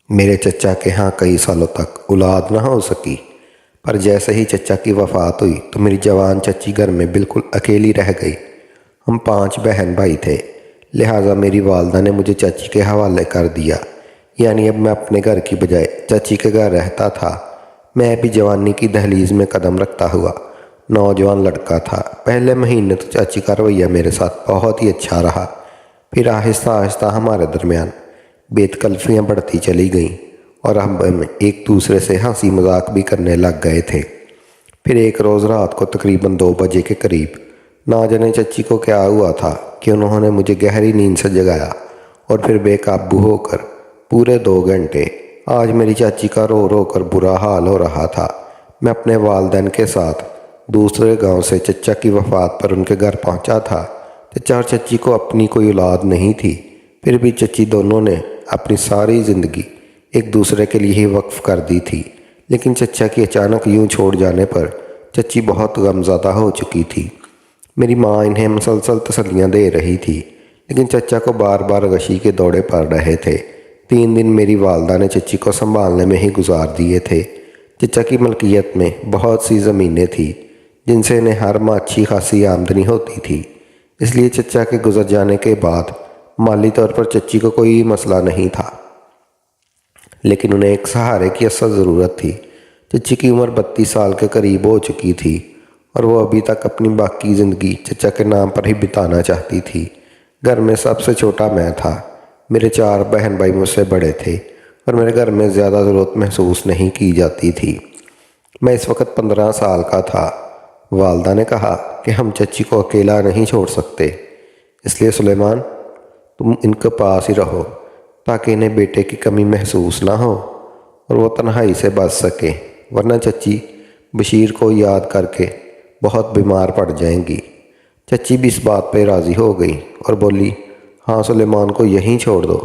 मेरे चचा के यहाँ कई सालों तक औलाद न हो सकी, पर जैसे ही चचा की वफ़ात हुई तो मेरी जवान चची घर में बिल्कुल अकेली रह गई। हम 5 बहन भाई थे, लिहाजा मेरी वालदा ने मुझे चाची के हवाले कर दिया। यानी अब मैं अपने घर की बजाय चाची के घर रहता था। मैं भी जवानी की दहलीज में कदम रखता हुआ नौजवान लड़का था। पहले महीने तो चाची का रवैया मेरे साथ बहुत ही अच्छा रहा, फिर आहिस्ता आहिस्ता हमारे दरमियान बेतकल्फियाँ बढ़ती चली गईं और हम एक दूसरे से हंसी मजाक भी करने लग गए थे। फिर एक रोज़ रात को तकरीबन 2 बजे के करीब ना जाने चच्ची को क्या हुआ था कि उन्होंने मुझे गहरी नींद से जगाया और फिर बेकाबू होकर पूरे 2 घंटे आज मेरी चाची का रो रो कर बुरा हाल हो रहा था। मैं अपने वालिदैन के साथ दूसरे गांव से चचा की वफ़ात पर उनके घर पहुंचा था। चचा और चच्ची को अपनी कोई औलाद नहीं थी, फिर भी चच्ची दोनों ने अपनी सारी ज़िंदगी एक दूसरे के लिए ही वक्फ कर दी थी। लेकिन चचा की अचानक यूं छोड़ जाने पर चच्ची बहुत गमज़दा हो चुकी थी। मेरी माँ इन्हें मुसलसल तसल्लियाँ दे रही थी, लेकिन चचा को बार बार गशी के दौरे पड़ रहे थे। 3 दिन मेरी वालदा ने चच्ची को संभालने में ही गुजार दिए थे। चचा की मलकियत में बहुत सी ज़मीनें थी जिनसे इन्हें हर माह अच्छी खासी आमदनी होती थी, इसलिए चचा के गुजर जाने के बाद माली तौर पर चच्ची को कोई मसला नहीं था, लेकिन उन्हें एक सहारे की असल ज़रूरत थी। चच्ची की उम्र 32 साल के करीब हो चुकी थी और वो अभी तक अपनी बाकी ज़िंदगी चचा के नाम पर ही बिताना चाहती थी। घर में सबसे छोटा मैं था। मेरे 4 बहन भाई मुझसे बड़े थे और मेरे घर में ज़्यादा ज़रूरत महसूस नहीं की जाती थी। मैं इस वक्त 15 साल का था। वालदा ने कहा कि हम चच्ची को अकेला नहीं छोड़ सकते, इसलिए सुलेमान तुम इनके पास ही रहो ताकि इन्हें बेटे की कमी महसूस ना हो और वो तन्हाई से बच सके, वरना चच्ची बशीर को याद करके बहुत बीमार पड़ जाएंगी। चच्ची भी इस बात पर राज़ी हो गई और बोली, हाँ सुलेमान को यहीं छोड़ दो।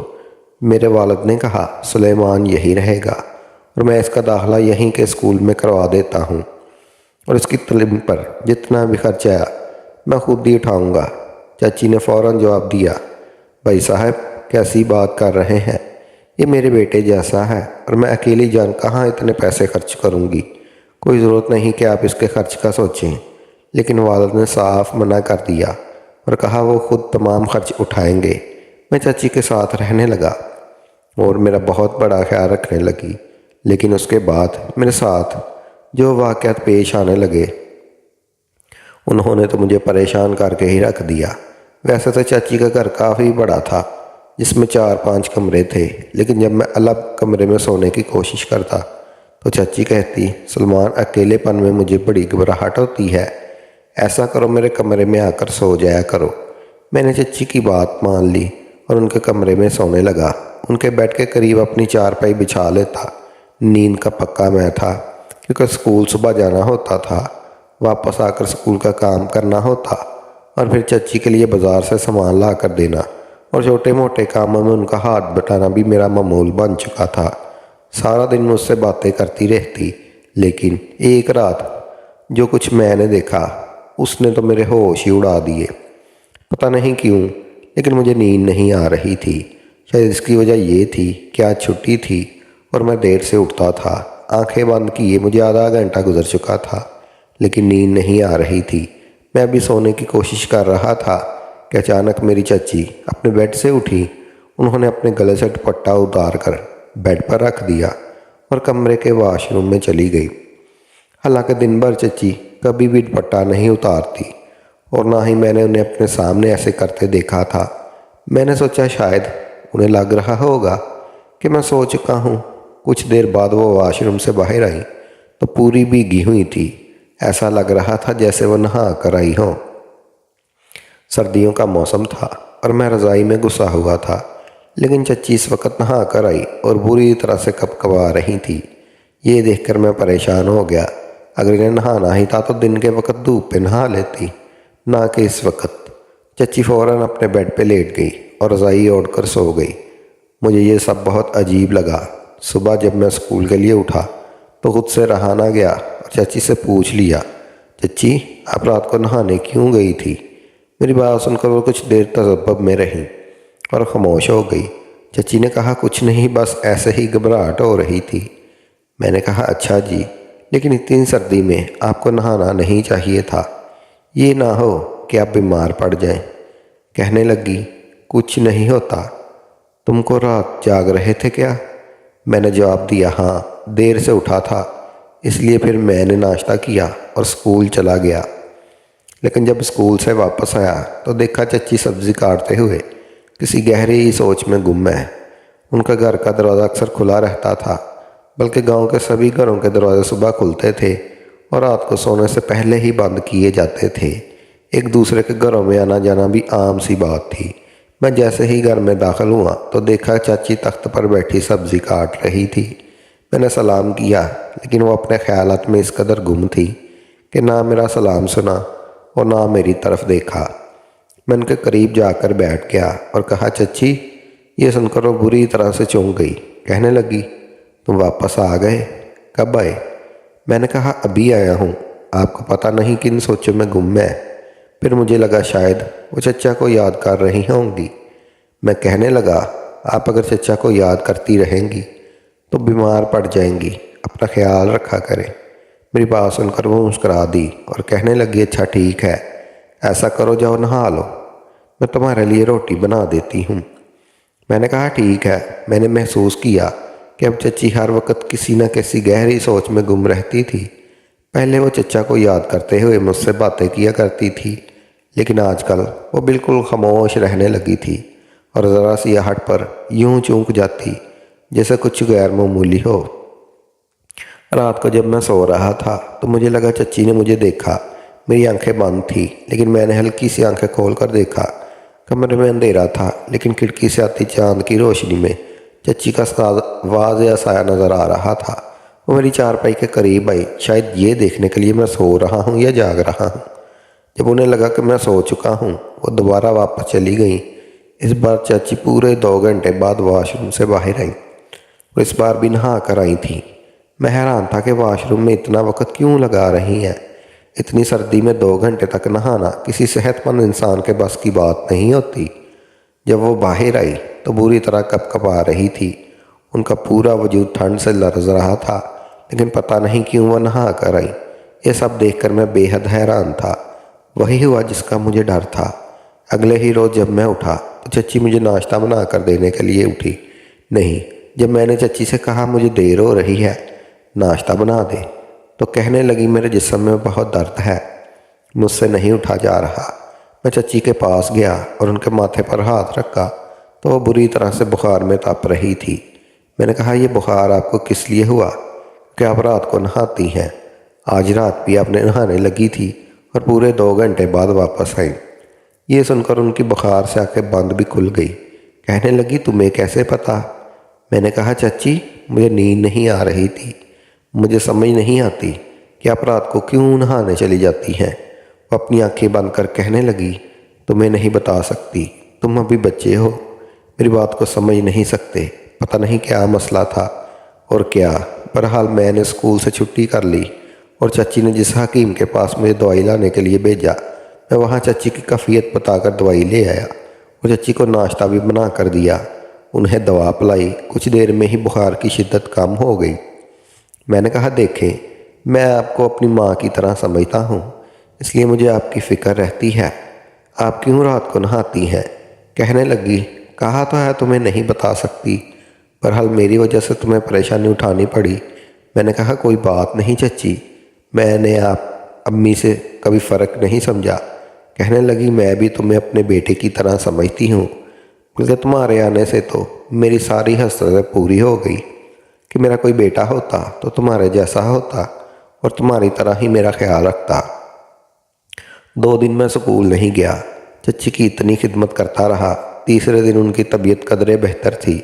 मेरे वालिद ने कहा, सुलेमान यहीं रहेगा और मैं इसका दाखिला यहीं के स्कूल में करवा देता हूँ और इसकी तालीम पर जितना भी खर्च आया मैं खुद ही उठाऊँगा। चाची ने फ़ौरन जवाब दिया, भाई साहब कैसी बात कर रहे हैं, ये मेरे बेटे जैसा है और मैं अकेली जान कहाँ इतने पैसे खर्च करूँगी। कोई ज़रूरत नहीं कि आप इसके खर्च का सोचें। लेकिन वालिद ने साफ मना कर दिया और कहा वो खुद तमाम खर्च उठाएंगे। मैं चाची के साथ रहने लगा और मेरा बहुत बड़ा ख्याल रखने लगी, लेकिन उसके बाद मेरे साथ जो वाक़यात पेश आने लगे उन्होंने तो मुझे परेशान करके ही रख दिया। वैसे तो चाची का घर काफ़ी बड़ा था, जिसमें 4-5 कमरे थे, लेकिन जब मैं अलग कमरे में सोने की कोशिश करता तो चाची कहती, सलमान अकेलेपन में मुझे बड़ी घबराहट होती है, ऐसा करो मेरे कमरे में आकर सो जाया करो। मैंने चाची की बात मान ली और उनके कमरे में सोने लगा। उनके बेड के करीब अपनी चारपाई बिछा लेता। नींद का पक्का मैं था, क्योंकि स्कूल सुबह जाना होता था, वापस आकर स्कूल का काम करना होता और फिर चाची के लिए बाज़ार से सामान ला कर देना और छोटे मोटे कामों में उनका हाथ बटाना भी मेरा मामूल बन चुका था। सारा दिन मुझसे बातें करती रहती, लेकिन एक रात जो कुछ मैंने देखा उसने तो मेरे होश ही उड़ा दिए। पता नहीं क्यों, लेकिन मुझे नींद नहीं आ रही थी। शायद इसकी वजह ये थी कि आज छुट्टी थी और मैं देर से उठता था। आंखें बंद किए मुझे आधा घंटा गुजर चुका था, लेकिन नींद नहीं आ रही थी। मैं अभी सोने की कोशिश कर रहा था कि अचानक मेरी चाची अपने बेड से उठी। उन्होंने अपने गले से दुपट्टा उतार कर बेड पर रख दिया और कमरे के वाशरूम में चली गई। हालांकि दिन भर चाची कभी भी दुपट्टा नहीं उतारती और ना ही मैंने उन्हें अपने सामने ऐसे करते देखा था। मैंने सोचा शायद उन्हें लग रहा होगा कि मैं सो चुका हूँ। कुछ देर बाद वो वाशरूम से बाहर आई तो पूरी भीगी हुई थी। ऐसा लग रहा था जैसे वो नहा कर आई हो। सर्दियों का मौसम था और मैं रज़ाई में घुसा हुआ था, लेकिन चच्ची इस वक्त नहा कर आई और बुरी तरह से कपकपा रही थी। ये देखकर मैं परेशान हो गया। अगर इन्हें नहाना ही था तो दिन के वक्त धूप पे नहा लेती, ना कि इस वक्त। चच्ची फ़ौरन अपने बेड पे लेट गई और रज़ाई ओढ़कर सो गई। मुझे ये सब बहुत अजीब लगा। सुबह जब मैं स्कूल के लिए उठा तो खुद से रहा ना गया और चाची से पूछ लिया, चच्ची आप रात को नहाने क्यों गई थी? मेरी बात सुनकर वो कुछ देर तसब्बुब में रही और ख़ामोश हो गई। चची ने कहा, कुछ नहीं, बस ऐसे ही घबराहट हो रही थी। मैंने कहा, अच्छा जी, लेकिन इतनी सर्दी में आपको नहाना नहीं चाहिए था, ये ना हो कि आप बीमार पड़ जाएं। कहने लगी, कुछ नहीं होता, तुमको रात जाग रहे थे क्या? मैंने जवाब दिया, हाँ, देर से उठा था, इसलिए फिर मैंने नाश्ता किया और स्कूल चला गया। लेकिन जब स्कूल से वापस आया तो देखा चच्ची सब्जी काटते हुए किसी गहरी सोच में गुम है। उनका घर का दरवाज़ा अक्सर खुला रहता था, बल्कि गांव के सभी घरों के दरवाजे सुबह खुलते थे और रात को सोने से पहले ही बंद किए जाते थे। एक दूसरे के घरों में आना जाना भी आम सी बात थी। मैं जैसे ही घर में दाखिल हुआ तो देखा चाची तख्त पर बैठी सब्जी काट रही थी। मैंने सलाम किया, लेकिन वो अपने ख्यालात में इस कदर गुम थी कि ना मेरा सलाम सुना और ना मेरी तरफ देखा। मैं उनके करीब जाकर बैठ गया और कहा, चच्ची। ये सुनकर वो बुरी तरह से चौंक गई। कहने लगी, तुम वापस आ गए? कब आए? मैंने कहा, अभी आया हूँ। आपको पता नहीं किन सोचों में गुम है। फिर मुझे लगा शायद वो चचा को याद कर रही होंगी। मैं कहने लगा, आप अगर चचा को याद करती रहेंगी तो बीमार पड़ जाएंगी, अपना ख्याल रखा करें। मेरी बात सुनकर वो मुस्कुरा दी और कहने लगी, अच्छा ठीक है, ऐसा करो, जाओ नहा लो, मैं तुम्हारे लिए रोटी बना देती हूँ। मैंने कहा, ठीक है। मैंने महसूस किया कि अब चच्ची हर वक्त किसी न किसी गहरी सोच में गुम रहती थी। पहले वो चचा को याद करते हुए मुझसे बातें किया करती थी, लेकिन आजकल वो बिल्कुल खामोश रहने लगी थी और ज़रा सी आहट पर यूं चूक जाती जैसे कुछ गैर मामूली हो। रात को जब मैं सो रहा था तो मुझे लगा चच्ची ने मुझे देखा। मेरी आंखें बंद थी, लेकिन मैंने हल्की सी आंखें खोल कर देखा। कमरे में अंधेरा था, लेकिन खिड़की से आती चांद की रोशनी में चच्ची का वाज़ेह साया नज़र आ रहा था। वो मेरी चारपाई के करीब आई, शायद ये देखने के लिए मैं सो रहा हूँ या जाग रहा हूँ। जब उन्हें लगा कि मैं सो चुका हूँ, वो दोबारा वापस चली गई। इस बार चाची पूरे 2 घंटे बाद वॉशरूम से बाहर आई और इस बार भी नहा कर आई थी। मैं हैरान था कि वॉशरूम में इतना वक्त क्यों लगा रही हैं। इतनी सर्दी में 2 घंटे तक नहाना किसी सेहतमंद इंसान के बस की बात नहीं होती। जब वो बाहर आई तो बुरी तरह कपकपा रही थी। उनका पूरा वजूद ठंड से लरज़ रहा था, लेकिन पता नहीं क्यों वह नहा कर आई। ये सब देखकर मैं बेहद हैरान था। वही हुआ जिसका मुझे डर था। अगले ही रोज़ जब मैं उठा तो चच्ची मुझे नाश्ता बना कर देने के लिए उठी। नहीं, जब मैंने चच्ची से कहा मुझे देर हो रही है, नाश्ता बना दे, तो कहने लगी, मेरे जिस्म में बहुत दर्द है, मुझसे नहीं उठा जा रहा। मैं चच्ची के पास गया और उनके माथे पर हाथ रखा तो वो बुरी तरह से बुखार में तप रही थी। मैंने कहा, यह बुखार आपको किस लिए हुआ? क्या आप रात को नहाती हैं? आज रात भी आपने नहाने लगी थी और पूरे 2 घंटे बाद वापस आई। ये सुनकर उनकी बुखार से आंखें बंद भी खुल गई। कहने लगी, तुम्हें कैसे पता? मैंने कहा, चच्ची, मुझे नींद नहीं आ रही थी। मुझे समझ नहीं आती कि आप रात को क्यों नहाने चली जाती हैं। वो अपनी आंखें बंद कर कहने लगी, तुम्हें नहीं बता सकती, तुम अभी बच्चे हो, मेरी बात को समझ नहीं सकते। पता नहीं क्या मसला था और क्या। बहरहाल मैंने स्कूल से छुट्टी कर ली और चच्ची ने जिस हकीम के पास मुझे दवाई लाने के लिए भेजा, मैं वहाँ चच्ची की कैफियत बताकर दवाई ले आया और चच्ची को नाश्ता भी बना कर दिया। उन्हें दवा पिलाई। कुछ देर में ही बुखार की शिद्दत कम हो गई। मैंने कहा, देखें, मैं आपको अपनी माँ की तरह समझता हूँ, इसलिए मुझे आपकी फ़िक्र रहती है। आप क्यों रात को नहाती हैं? कहने लगी, कहा तो है तुम्हें नहीं बता सकती, बहरहाल मेरी वजह से तुम्हें परेशानी उठानी पड़ी। मैंने कहा, कोई बात नहीं चच्ची, मैंने आप अम्मी से कभी फ़र्क नहीं समझा। कहने लगी, मैं भी तुम्हें अपने बेटे की तरह समझती हूँ, बल्कि तुम्हारे आने से तो मेरी सारी हसरतें पूरी हो गई। कि मेरा कोई बेटा होता तो तुम्हारे जैसा होता और तुम्हारी तरह ही मेरा ख्याल रखता। 2 दिन मैं स्कूल नहीं गया, चच्ची की इतनी खिदमत करता रहा। तीसरे दिन उनकी तबीयत कदरे बेहतर थी,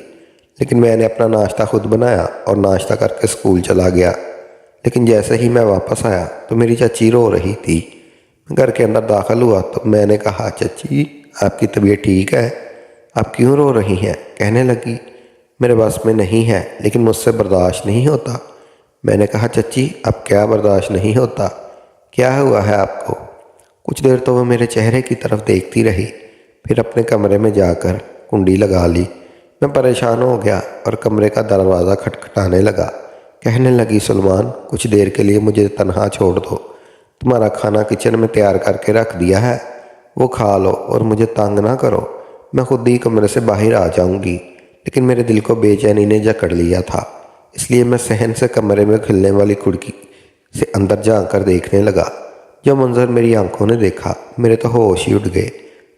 लेकिन मैंने अपना नाश्ता खुद बनाया और नाश्ता करके स्कूल चला गया। लेकिन जैसे ही मैं वापस आया तो मेरी चाची रो रही थी। मैं घर के अंदर दाखिल हुआ तो मैंने कहा, चाची, आपकी तबीयत ठीक है? आप क्यों रो रही हैं? कहने लगी, मेरे बस में नहीं है, लेकिन मुझसे बर्दाश्त नहीं होता। मैंने कहा, चच्ची, अब क्या बर्दाश्त नहीं होता? क्या हुआ है आपको? कुछ देर तो वह मेरे चेहरे की तरफ देखती रही, फिर अपने कमरे में जाकर कुंडी लगा ली। मैं परेशान हो गया और कमरे का दरवाज़ा खटखटाने लगा। कहने लगी, सलमान कुछ देर के लिए मुझे तन्हा छोड़ दो। तुम्हारा खाना किचन में तैयार करके रख दिया है, वो खा लो और मुझे तंग ना करो। मैं खुद ही कमरे से बाहर आ जाऊंगी। लेकिन मेरे दिल को बेचैनी ने जकड़ लिया था, इसलिए मैं सहन से कमरे में खुलने वाली खिड़की से अंदर झांक देखने लगा। जो मंजर मेरी आंखों ने देखा, मेरे तो होश ही उड़ गए।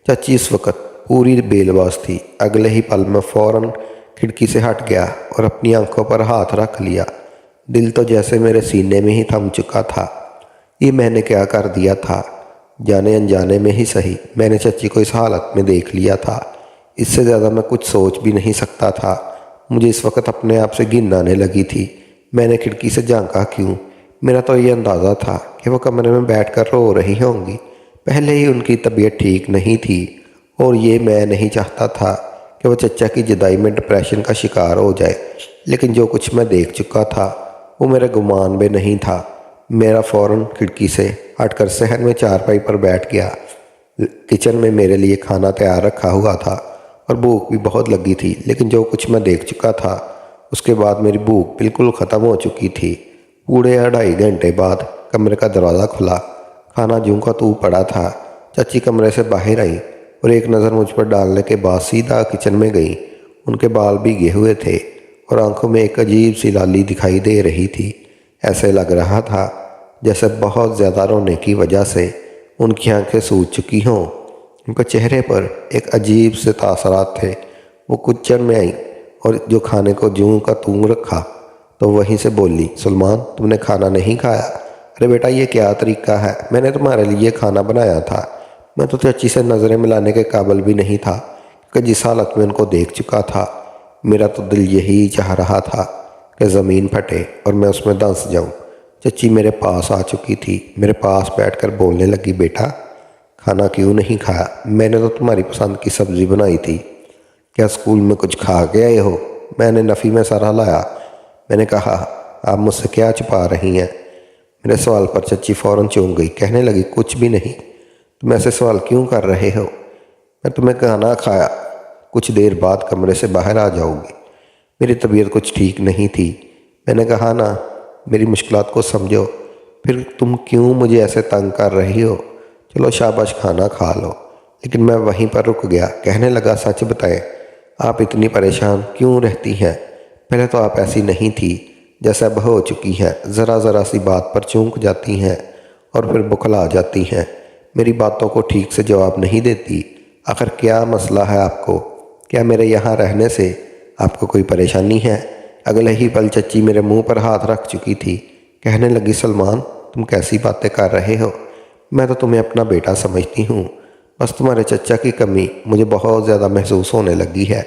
चाची इस वक्त पूरी बेलबाज थी। अगले ही पल में फौरन खिड़की से हट गया और अपनी आंखों पर हाथ रख लिया। दिल तो जैसे मेरे सीने में ही थम चुका था। ये मैंने क्या कर दिया था? जाने अनजाने में ही सही, मैंने चाची को इस हालत में देख लिया था। इससे ज़्यादा मैं कुछ सोच भी नहीं सकता था। मुझे इस वक्त अपने आप से घिन आने लगी थी। मैंने खिड़की से झांका क्यों? मेरा तो ये अंदाज़ा था कि वो कमरे में बैठकर रो रही होंगी। पहले ही उनकी तबीयत ठीक नहीं थी और ये मैं नहीं चाहता था कि वो चचा की जुदाई में डिप्रेशन का शिकार हो जाए। लेकिन जो कुछ मैं देख चुका था वो मेरे गुमान में नहीं था। मेरा फ़ौरन खिड़की से हटकर सहन में चारपाई पर बैठ गया। किचन में मेरे लिए खाना तैयार रखा हुआ था और भूख भी बहुत लगी थी। लेकिन जो कुछ मैं देख चुका था उसके बाद मेरी भूख बिल्कुल ख़त्म हो चुकी थी। पूरे 2.5 घंटे बाद कमरे का दरवाज़ा खुला। खाना जूं का तू पड़ा था। चाची कमरे से बाहर आई और एक नज़र मुझ पर डालने के बाद सीधा किचन में गई। उनके बाल भीगे हुए थे और आंखों में एक अजीब सी लाली दिखाई दे रही थी। ऐसे लग रहा था जैसे बहुत ज़्यादा रोने की वजह से उनकी आंखें सूज चुकी हों। उनके चेहरे पर एक अजीब से तासरात थे। वो किचन में आई और जो खाने को जूं का तूं रखा तो वहीं से बोली, सलमान तुमने खाना नहीं खाया? अरे बेटा ये क्या तरीका है? मैंने तुम्हारे लिए खाना बनाया था। मैं तो चाची से नज़रें मिलाने के काबिल भी नहीं था कि जिस हालत में उनको देख चुका था। मेरा तो दिल यही चाह रहा था कि ज़मीन फटे और मैं उसमें धंस जाऊं। चाची मेरे पास आ चुकी थी। मेरे पास बैठकर बोलने लगी, बेटा खाना क्यों नहीं खाया? मैंने तो तुम्हारी पसंद की सब्ज़ी बनाई थी। क्या स्कूल में कुछ खा के आए हो? मैंने नफ़ी में सर हिलाया। मैंने कहा, आप मुझसे क्या छुपा रही हैं? मेरे सवाल पर चाची फ़ौरन चौंक गई। कहने लगी, कुछ भी नहीं। तुम ऐसे सवाल क्यों कर रहे हो? मैं तुम्हें खाना खाया कुछ देर बाद कमरे से बाहर आ जाओगी। मेरी तबीयत कुछ ठीक नहीं थी। मैंने कहा ना, मेरी मुश्किलात को समझो। फिर तुम क्यों मुझे ऐसे तंग कर रही हो? चलो शाबाश खाना खा लो। लेकिन मैं वहीं पर रुक गया। कहने लगा, सच बताएं, आप इतनी परेशान क्यों रहती हैं? पहले तो आप ऐसी नहीं थी, जैसे अब हो चुकी हैं। ज़रा ज़रा सी बात पर चौंक जाती हैं और फिर बुखला जाती हैं। मेरी बातों को ठीक से जवाब नहीं देती। आखिर क्या मसला है आपको? क्या मेरे यहाँ रहने से आपको कोई परेशानी है? अगले ही पल चच्ची मेरे मुंह पर हाथ रख चुकी थी। कहने लगी, सलमान तुम कैसी बातें कर रहे हो? मैं तो तुम्हें अपना बेटा समझती हूँ। बस तुम्हारे चचा की कमी मुझे बहुत ज़्यादा महसूस होने लगी है।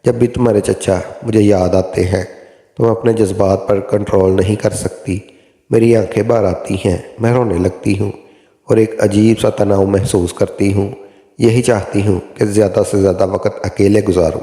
जब भी तुम्हारे चचा मुझे याद आते हैं तो मैं अपने जज्बात पर कंट्रोल नहीं कर सकती। मेरी आंखें बाहर आती हैं, मैं रोने लगती हूँ और एक अजीब सा तनाव महसूस करती हूँ। यही चाहती हूँ कि ज़्यादा से ज़्यादा वक्त अकेले गुजारूँ।